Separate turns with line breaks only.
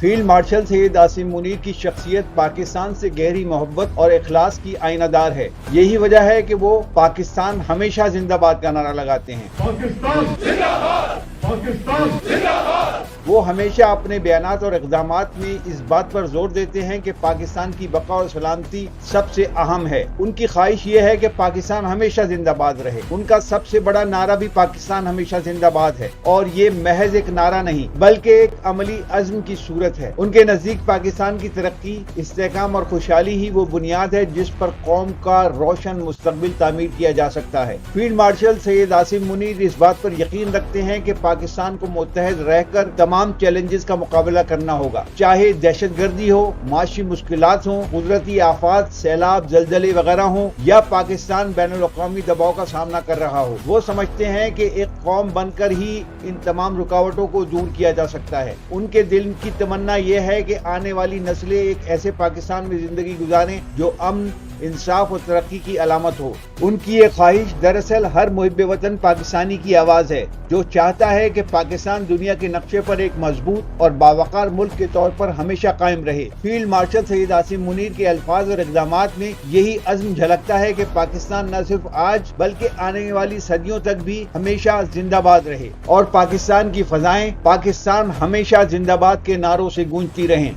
Field marshal Syed Asim Munir کی شخصیت پاکستان سے گہری محبت اور اخلاص کی آئینہ دار ہے۔ یہی وجہ ہے کہ وہ پاکستان ہمیشہ زندہ باد کا نعرہ لگاتے ہیں۔
پاکستان زندہ باد! پاکستان زندہ باد!
وہ ہمیشہ اپنے بیانات اور اقدامات میں اس بات پر زور دیتے ہیں کہ پاکستان کی بقا اور سلامتی سب سے اہم ہے۔ ان کی خواہش یہ ہے کہ پاکستان ہمیشہ زندہ باد رہے۔ ان کا سب سے بڑا نعرہ بھی پاکستان ہمیشہ زندہ باد ہے، اور یہ محض ایک نعرہ نہیں بلکہ ایک عملی عزم کی صورت ہے۔ ان کے نزدیک پاکستان کی ترقی، استحکام اور خوشحالی ہی وہ بنیاد ہے جس پر قوم کا روشن مستقبل تعمیر کیا جا سکتا ہے۔ فیلڈ مارشل سید عاصم منیر اس بات پر یقین رکھتے ہیں کہ پاکستان کو متحد رہ کر تمام چیلنجز کا مقابلہ کرنا ہوگا، چاہے دہشت گردی ہو، معاشی مشکلات ہوں، قدرتی آفات، سیلاب، زلزلے وغیرہ ہوں، یا پاکستان بین الاقوامی دباؤ کا سامنا کر رہا ہو۔ وہ سمجھتے ہیں کہ ایک قوم بن کر ہی ان تمام رکاوٹوں کو دور کیا جا سکتا ہے۔ ان کے دل کی تمنا یہ ہے کہ آنے والی نسلیں ایک ایسے پاکستان میں زندگی گزاریں جو امن، انصاف اور ترقی کی علامت ہو۔ ان کی یہ خواہش دراصل ہر محب وطن پاکستانی کی آواز ہے، جو چاہتا ہے کہ پاکستان دنیا کے نقشے پر ایک مضبوط اور باوقار ملک کے طور پر ہمیشہ قائم رہے۔ فیلڈ مارشل سید عاصم منیر کے الفاظ اور اقدامات میں یہی عزم جھلکتا ہے کہ پاکستان نہ صرف آج بلکہ آنے والی صدیوں تک بھی ہمیشہ زندہ باد رہے، اور پاکستان کی فضائیں پاکستان ہمیشہ زندہ باد کے نعروں سے گونجتی رہیں۔